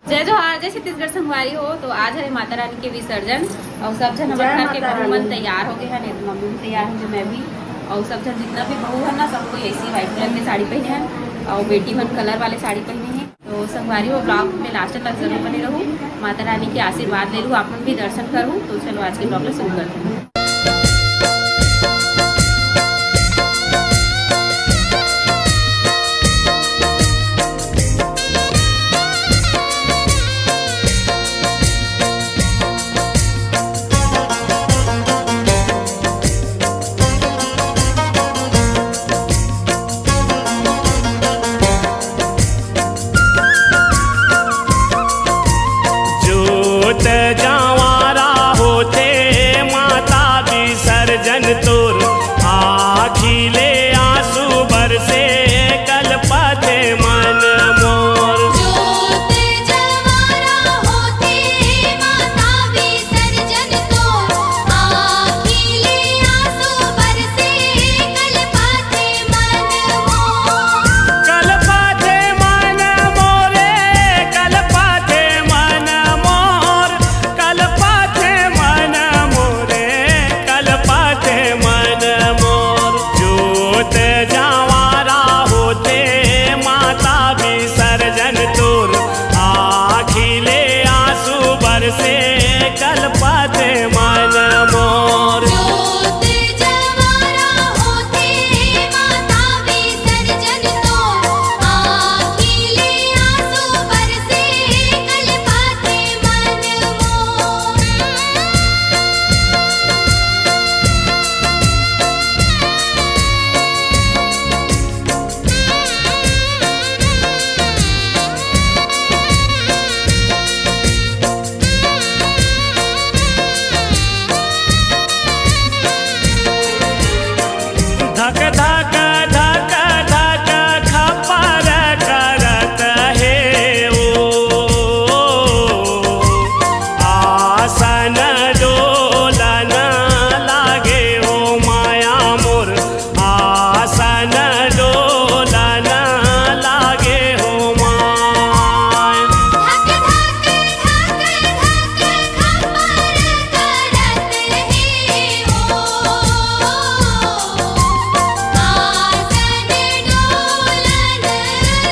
जय जोहार, जय छत्तीसगढ़ संगवारी हो। तो आज है माता रानी के विसर्जन और सब जन हमारे घर के बहू मन तैयार हो गए हैं। तो मम्मी भी तैयार है, मैं भी, और सब जन जितना भी बहू है ना सबको ऐसी व्हाइट कलर की साड़ी पहने हैं और बेटी मन कलर वाले साड़ी पहने हैं। तो संगवारी हो ब्लॉग में लास्ट तक जरूर बने रहूँ, माता रानी के आशीर्वाद ले लूँ, आप लोग भी दर्शन करूँ। तो चलो आज के ब्लॉग में शुरू करते हैं। जावारा होते माता विसर्जन तोर आखिले आंसू बरसे कलपते मन मोर। जोत जवारा होते माता विसर्जन तोर आखिले आंसू बरसे कलपते मन मोर। कलपते मन मोरे कलपते मन मोर, कलपते मन मोरे कलपते मन मोर। जोत जावारा होते माता विसर्जन तोर आखिले आंसू बरसे कलपते मन मोर। जोत जवारा होते माता विसर्जन तोर आखिले आंसू बरसे कलपते मन मोर। धक धक धक धक खपर करत हे ओ आसन डोलन लागे हो माया मोर, आसन डोलन लागे हो माय। धक धक धक धक खपर करत हे ओ आसन डोलन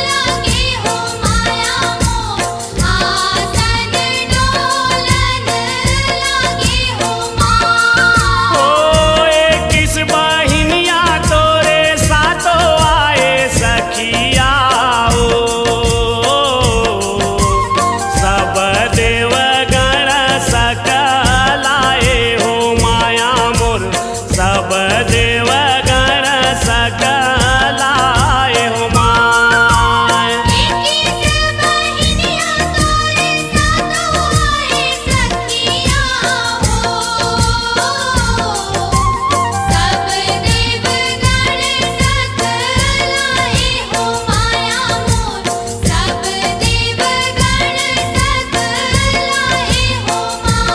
लागे हो माया मोर, आसन डोलन लागे हो माय। ओ किस बहिनिया तोरे सातो आए सखिया हो, सब देवगण सकलाए हो माया मोर, सब देवगण सकलाए हो माय। किस बहिनिया तोरे सातो आए सखिया हो, सब देवगण सकलाए हो माया मोर, सब देवगण सकलाए हो माय।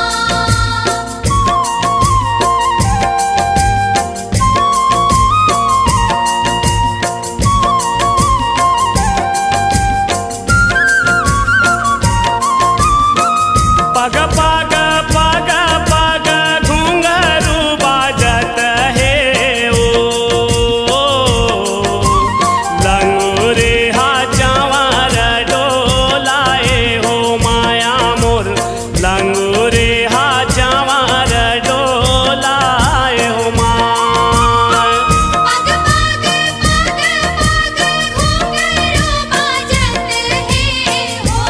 पग पग पग पग घुंघरू बाजत हे ओ लंगूरे हा चावर डोलाए हो माया मोर, लंगूरे हा चावर डोलाए हो माय। पग पग पग पग घुंघरू बाजत हे हो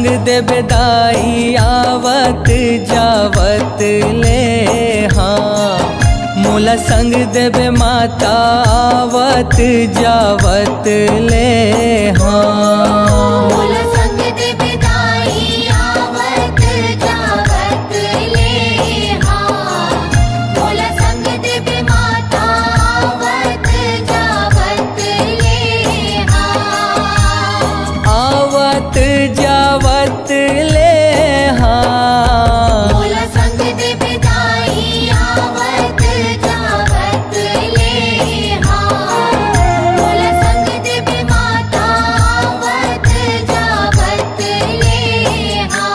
संग देबे दाई आवत जावत ले हाँ मोला संग देबे माता आवत जावत ले हाँ मोला संग देबे दाई आवत जावत ले हाँ मोला संग देबे माता आवत जावत ले हाँ आवत जावत ले हाँ मोला संग देबे दाई आवत जावत ले हाँ मोला संग देबे माता आवत जावत ले हाँ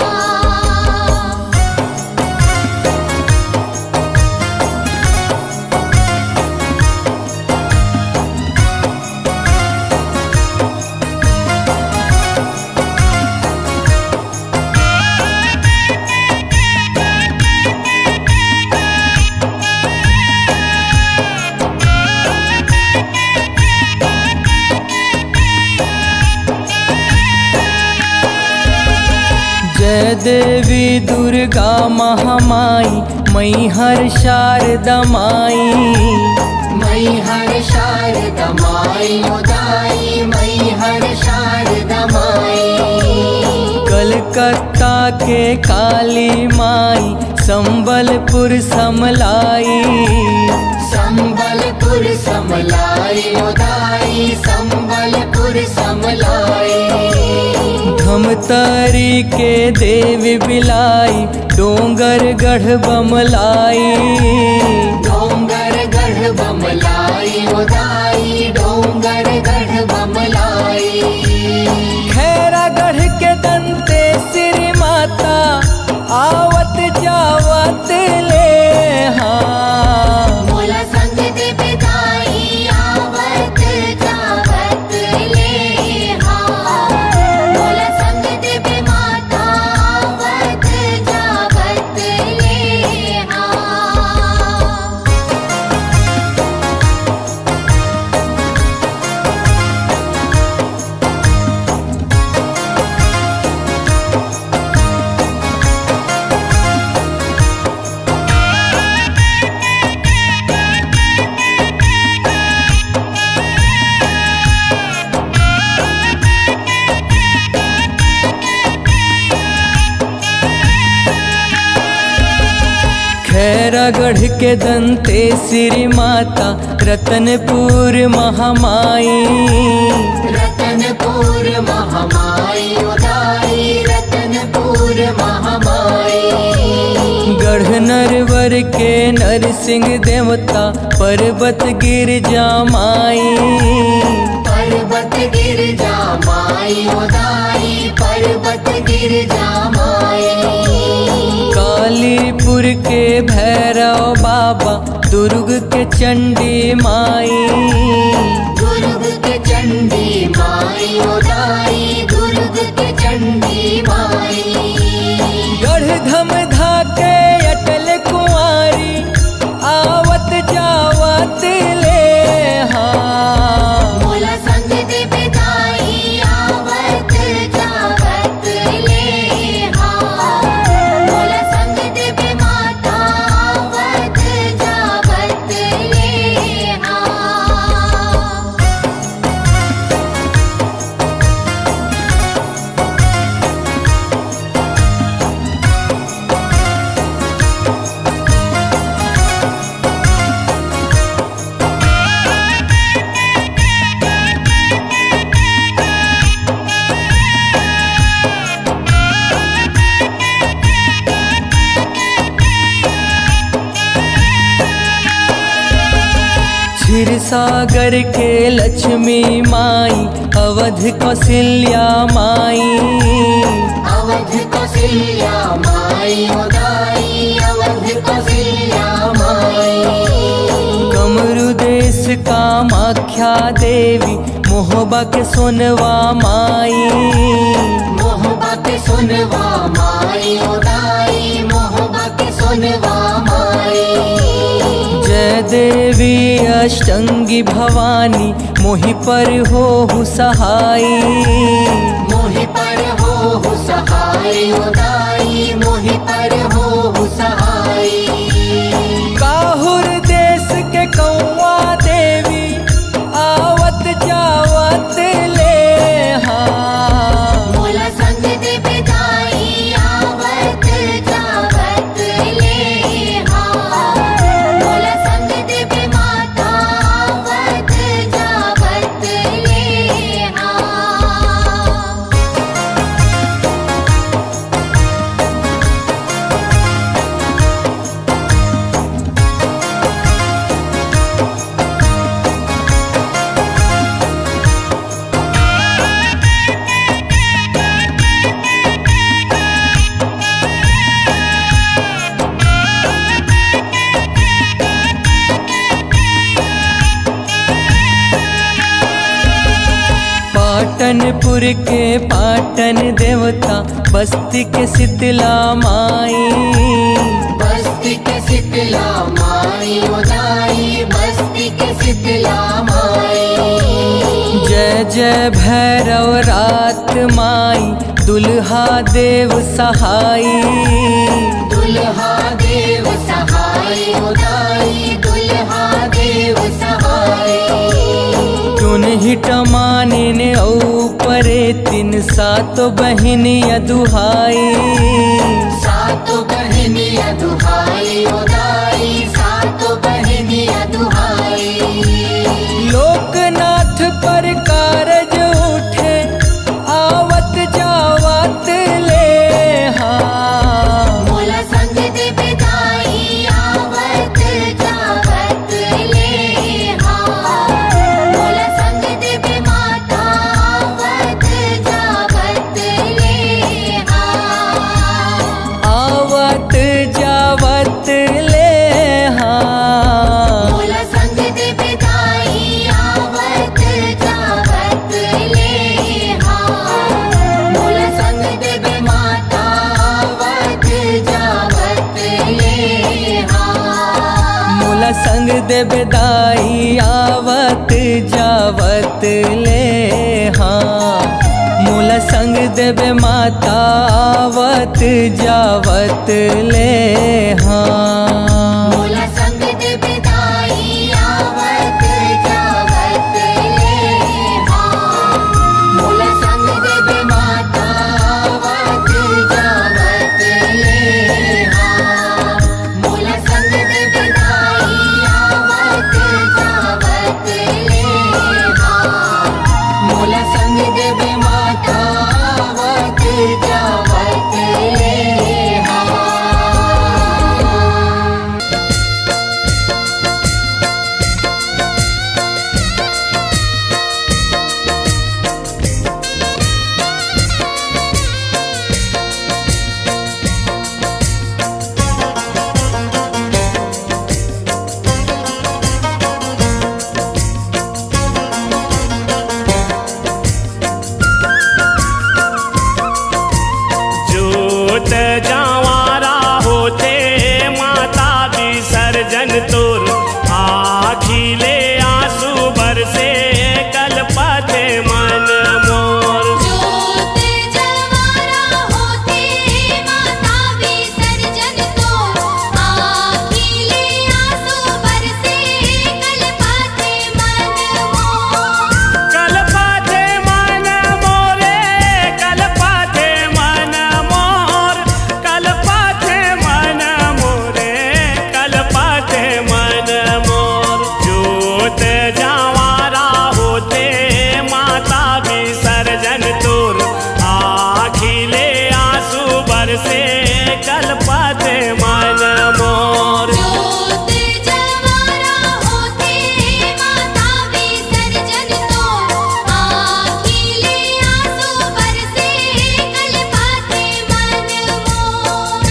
जय देवी दुर्गा महामाई मैहर शारदा माई मैहर शारदा माई उदाई मैहर शारदा माई कलकत्ता के काली माई संबलपुर समलाई संबलपुर समलाई उदाई संबलपुर समलाई धमतरी के देवी बिलाई डोंगर गढ़ बमलाई डोंगर गढ़ बमलाई उदाई डोंगर गढ़ बमलाई खैरागढ़ के दंते श्री माता आवत जावत ले हाँ मोला संग देबे दाई आवत जावत ले हाँ मोला संग देबे माता आवत जावत ले हाँ खैरागढ़ के दंते श्री माता रतनपुर महामाई रतनपुर महामाई उदाई रतनपुर महामाई गढ़ नरवर के नरसिंह देवता पर्वत गिरजा माई पर्वत गिरजा माई उदाई पर्वत गिरजा माई कालीपुर के भैरव बाबा दुर्ग के चंडी माई दुर्ग के चंडी माई उदाई दुर्ग के चंडी माई गढ़ धमधा के अटल कुंवारी आवत जावत ले हाँ मोला संग देबे दाई आवत जावत ले हाँ मोला संग देबे माता आवत जावत ले हाँ क्षीर सागर के लक्ष्मी माई अवध कौशल्या माई अवध कौशल्या माई उदाई अवध कौशल्या माई कमरु देश कामाख्या देवी मोहबा के सोनवा माई मोहबा के सुनवा माई उदाई मोहबा के सुनवा माई जय देवी अष्टंगी भवानी मोहि पर हो सहाई मोहि पर हो सहाय माई उदाई मोहि पर हो सहाय। काहुर देश के कौआ देवी आवत जावत ले मोला संग दे बिदाई आवत जावत ले मोला संग दे बे माता आवत जावत ले पाटनपुर के पाटन देवता बस्ती के शीतला माई। बस्ती के शीतला माई उदाई बस्ती के शीतला माई। जय जय भैरव रात माई दुल्हा देव सहाई। दुल्हा देव सहाय उदाई दुल्हा देव सहाय। हिट मानिन ऊपरे तीन सात बहनिया दुहाई। सात बहनिया दुहाई उदाई सात बहनिया दुहाई। लोकनाथ पर कारज उठे आवत जावत ले मोला संग दे बिदाई आवत जावत ले मोला संग दे बे माता आवत जावत ले आवत जावत ले मोला संग दे बिदाई आवत जावत ले मोला संग दे बे माता आवत जावत ले मोला संग दे बेदाई आवत जावत ले मोला संग देवे माता आवत जावत ले मोला संग दे बिदाई आवत जावत ले मोला संग दे बे माता आवत जावत ले मोला संग दे बिदाई आवत जावत ले मोला संग दे बे माता आवत जावत ले जोत जावारा होते माता विसर्जन तोर आखिले आंसू बरसे कलपते मन मोर। जोत जवारा होते माता विसर्जन तो आखिले आंसू बरसे कलपाते मन मोर। कलपते मन मोरे कलपते मन मोर कलपते मन मोरे कलपते मन मोर। जोत जावारा होते माता विसर्जन तोर आखिले आंसू बरसे कलपते मन मोर। जोत जवारा होते माता विसर्जन तो आखिले आंसू बरसे कलपाते मन मोर।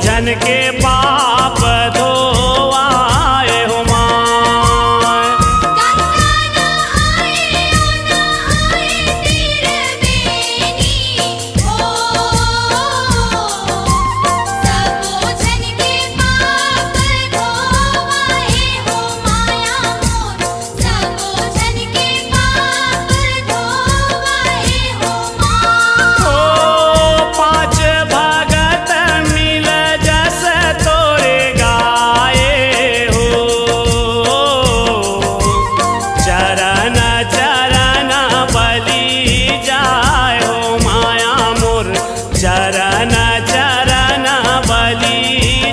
जन के पाप धोआए हो माय। गंगा नहाए ओ नहाए तीर बेनी हो, सबो जन के पाप धोआए हो माया मोर, सबो जन के पाप धोआए हो माँ। ओ पाँच भगत मिल जस तोरे गाए हो, चरण चरण बलि जाए हो माया मोर, चरण चरण बलि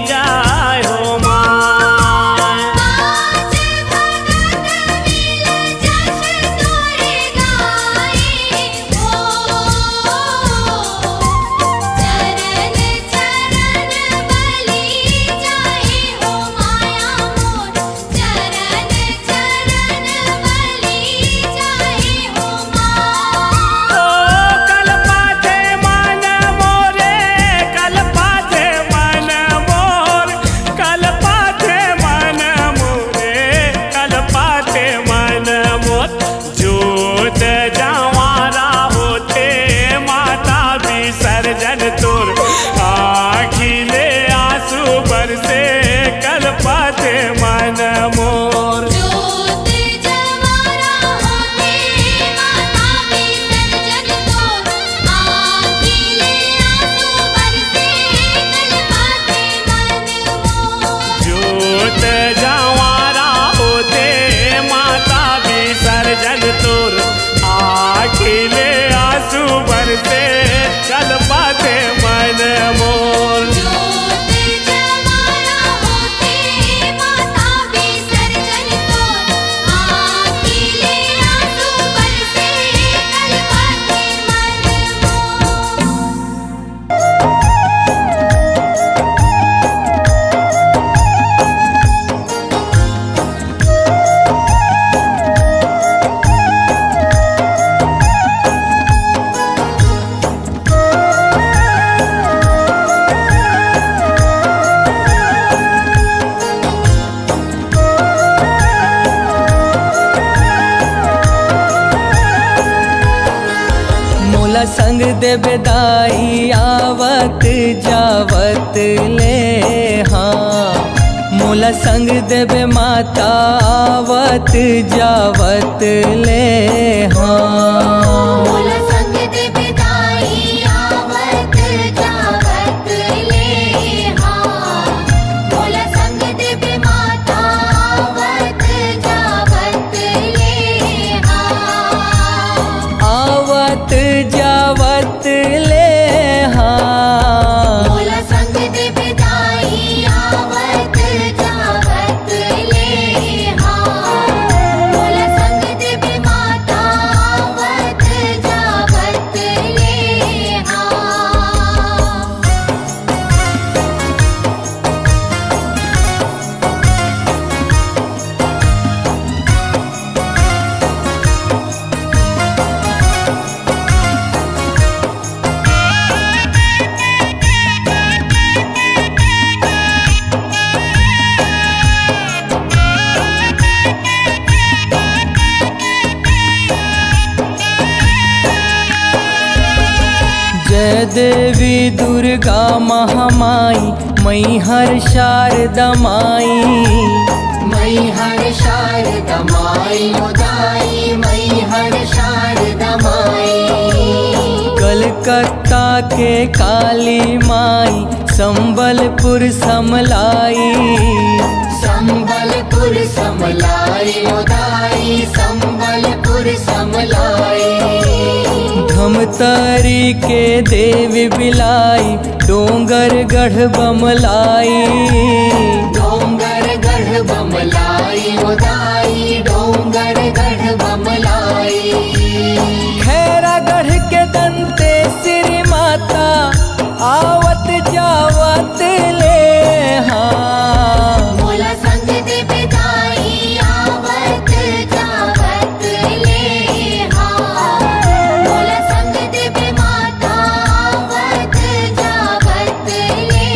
जाए हो माय। पाँच भगत मिल जस तोरे गाए हो, चरण चरण बलि जाए हो माया मोर, चरण चरण बलि जाए हो माँ। ओ कलपाथे मन मोरे, कलपाथे मन मोर, कलपाथे मन मोरे, कलपाथे मन मोर। जोत जवारा होते माता विसर्जन तोर, आखिले आंसू बरसे कलपाथे मन मोर। जोत जवारा होते माता विसर्जन तोर, आखिले आंसू बरसे कलपाते मन मोर। जोत जवारा होते माता विसर्जन तोर, आखिले आंसू बरसे कलपाते मन मोर। जोत जवारा होते माता विसर्जन तोर, आखिले आंसू बरसे कलपाते मन मोर। मोला संग देबे दाई आवत जावत ले हाँ, मोला संग देबे माता आवत जावत ले हाँ। मोला संग देबे दाई आवत जावत ले हाँ, मोला संग देबे माता आवत जावत ले हाँ। आवत जावत ले हाँ। मोला संग देबे दाई आवत जावत ले हाँ, मोला संग देबे माता आवत जावत ले हाँ। जय देवी दुर्गा महामाई मैहर शारदा माई। मैहर शारदा माई उदाई, मैहर शारदा माई। कलकत्ता के काली माई संबलपुर समलाई। संबलपुर समलाई उदाई, संबलपुर समलाई। धमतरी के देवी बिलाई डोंगर गढ़ बमलाई। डोंगर गढ़ बमलाई उदाई, डोंगर गढ़ बमलाई। खैरा गढ़ के दंतेश्वरी माता आवत जावत ले हाँ। मोला संग देबे दाई आवत जावत ले हाँ, मोला संग देबे माता आवत जावत ले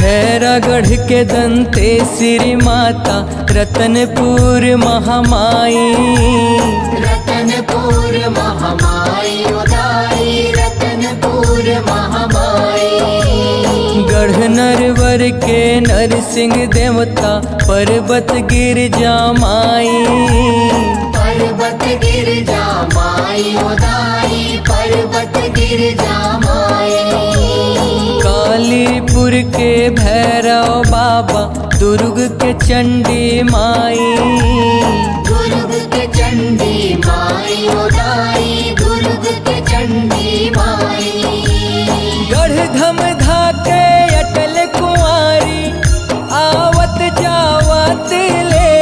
खैरागढ़ के दंते श्री माता रतनपुर महामाई। रतनपुर महामाई उदाई रतनपुर महामाई। गढ़ नरवर के नरसिंह देवता पर्वत गिरजा माई। पर्वत गिरजा माई उदाई पर्वत गिरजा माई। कालीपुर के भैरव बाबा दुर्ग के चंडी माई। दुर्ग के चंडी माई उदाई दुर्ग के चंडी माई। गढ़ धमधा के अटल कुंवारी आवत जावत ले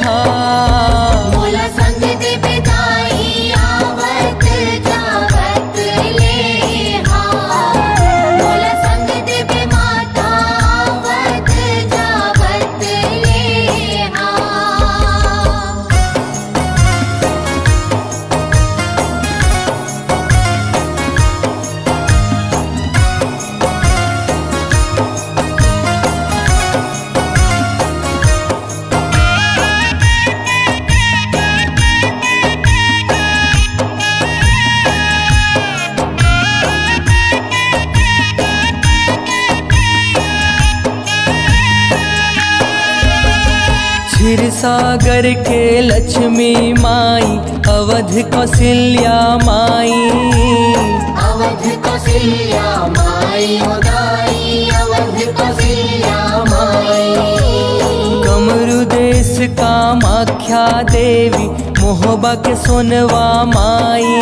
हाँ। मोला संग दे बिदाई आवत जावत ले हाँ। मोला संग दे बे माता आवत जावत ले हाँ। क्षीरसागर के लक्ष्मी माई अवध कौशल्या माई। अवध कौशल्या माई उदाई अवध कौशल्या माई। कमरु देश कामाख्या देवी मोहबा के सोनवा माई।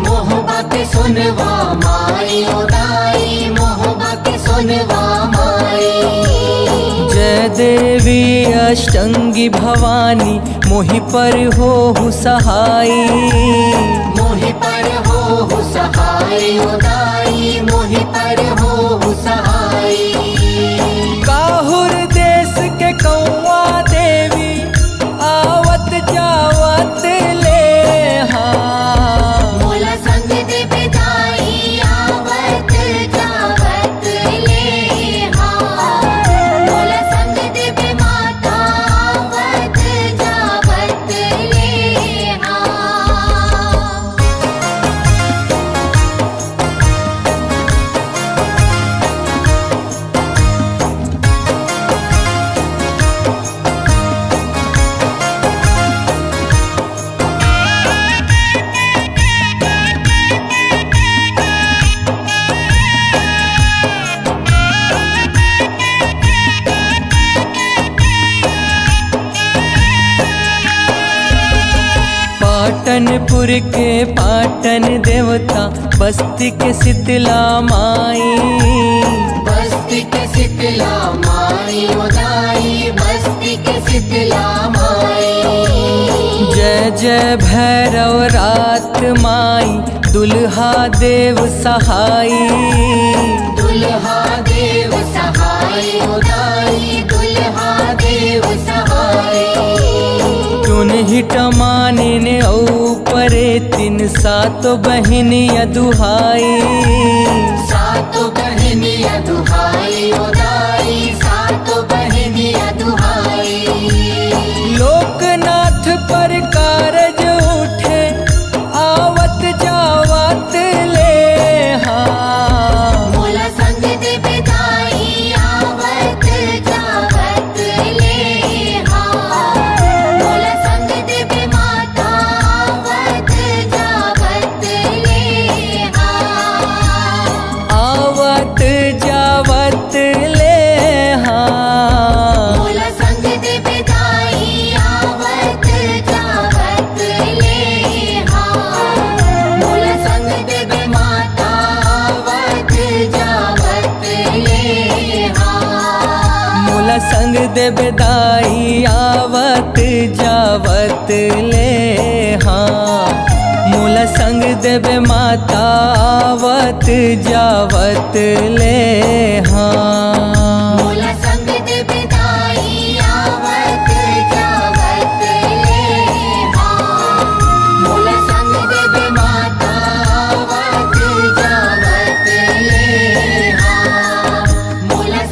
मोहबा के सुनवा माई उदाई मोहबा के सुनवा माई। जय देवी अष्टंगी भवानी मोहि पर हो सहाई। मोहि पर हो सहाय उदाई मोहि पर हो सहाय। काहुर देश के कौआ देवी आवत जावत ले हाँ। मोला संग दे बिदाई आवत जावत ले हाँ। मोला संग दे बे माता आवत जावत ले हाँ। पाटनपुर के पाटन देवता बस्ती के शीतला माई। बस्ती के शीतला माई उदाई बस्ती के शीतला माई। जय जय भैरव रात माई दुल्हा देव सहाई। दुल्हा देव सहाय उदाई दुल्हा देव सहाय। हिट मानिन ऊपरे तीन सात बहनिया दुहाई। सातो बहनिया दुहाई उदाई सातो बहनिया दुहाई। लोकनाथ पर कारज उठे आवत जावत ले हाँ। मोला संग दे बिदाई आवत जावत ले हाँ। मोला संग दे बे माता आवत जावत ले हाँ। आवत जावत ले हाँ। मोला संग दे बिदाई आवत जावत ले हाँ। मोला संग दे बे माता आवत जावत ले हाँ। मोला संग दे बेदाई आवत जावत ले हाँ। मोला संग दे बे माता आवत जावत ले हाँ। मोला संग दे बिदाई आवत जावत ले हाँ। मोला संग दे बे माता आवत जावत ले हाँ। मोला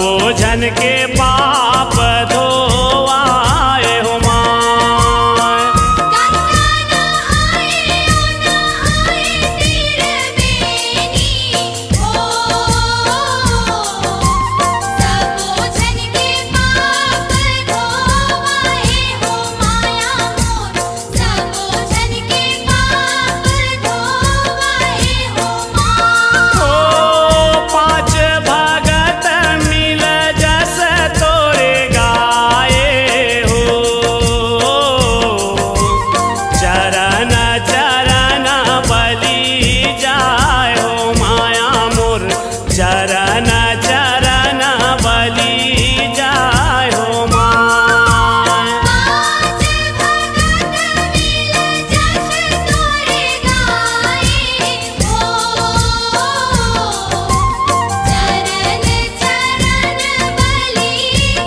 सबो जन के पाप धोआए हो माय। गंगा नहाए तीर बेनी हो, सबो जन के पाप धोआए हो माया मोर, सबो जन के पाप धोआए हो माँ। ओ पाँच भगत मिल जस तोरे गाए हो, चरण चरण बलि जाए हो माया मोर, चरण चरण बलि जाए हो माय। पाँच भगत मिल जस तोरे गाए हो, चरण चरण बलि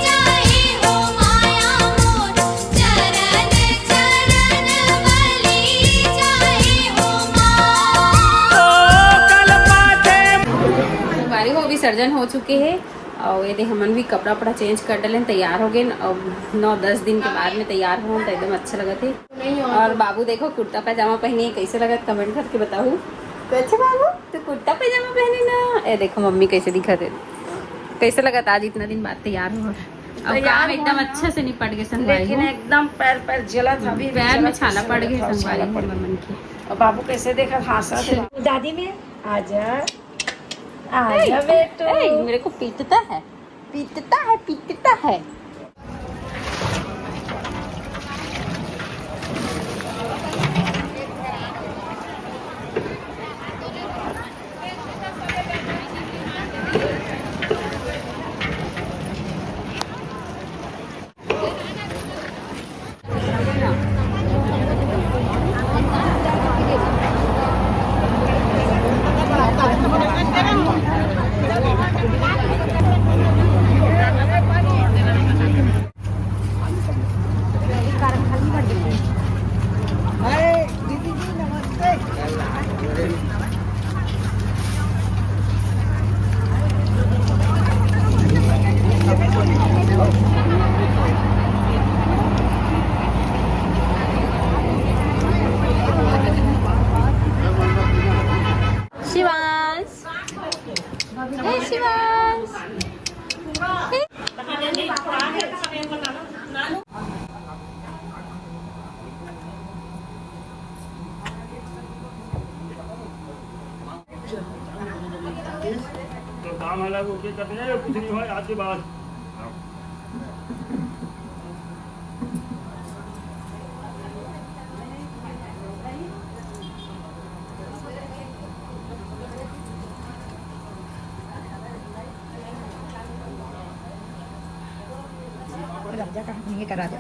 जाए हो माया मोर, चरण चरण बलि जाए हो माँ। ओ कलपाते संगवारी हो विसर्जन हो चुके हैं और ये देख हमन भी कपड़ा वपड़ा चेंज कर डले तैयार हो गए और 9-10 दिन के बाद में तैयार हो तो एकदम अच्छा लगा थे। और बाबू देखो कुर्ता पैजामा पहने कैसे लगा कमेंट करके बताओ। कैसे बाबू तो कुर्ता पैजामा पहने ना, ये देखो मम्मी कैसे दिखा थे, कैसे लगा था आज इतना दिन बाद तैयार हो और काम एकदम अच्छा से निपट गए संगवारी लेकिन हो। एकदम पैर पैर जला था, अभी पैर में जला था, छाला पड़ गई छाला संगवारी पड़ हो गई। मम्मी की। और बाबू कैसे देखा हंसा था। दादी में आजा आजा बेटू। ए, मेरे को पीटता है पीटता है पीटता है। शिवांश हे शिवांश तो काम अलग होके करते हैं कुछ नहीं हुआ आज के बाद। करा दे।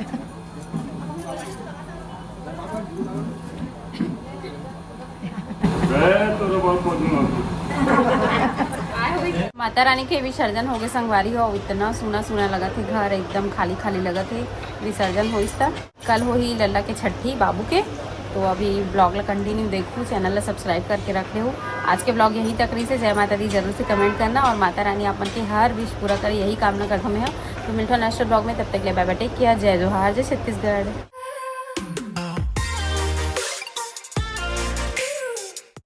माता रानी के विसर्जन हो गए संगवारी हो, इतना सुना सुना लगा थे, घर एकदम खाली खाली लगा थे। विसर्जन हो था कल हो ही लल्ला के छठी बाबू के। तो अभी ब्लॉग ला कंटिन्यू देखूँ, चैनल ला सब्सक्राइब करके रख ले हो। आज के ब्लॉग यही तक रही से। जय माता दी जरूर से कमेंट करना और माता रानी अपन के हर विश पूरा करे यही कामना करता मैं। तो मिलता नेक्स्ट ब्लॉग में, तब तक ले बाय बाय, टेक केयर, जय जोहार, जय छत्तीसगढ़।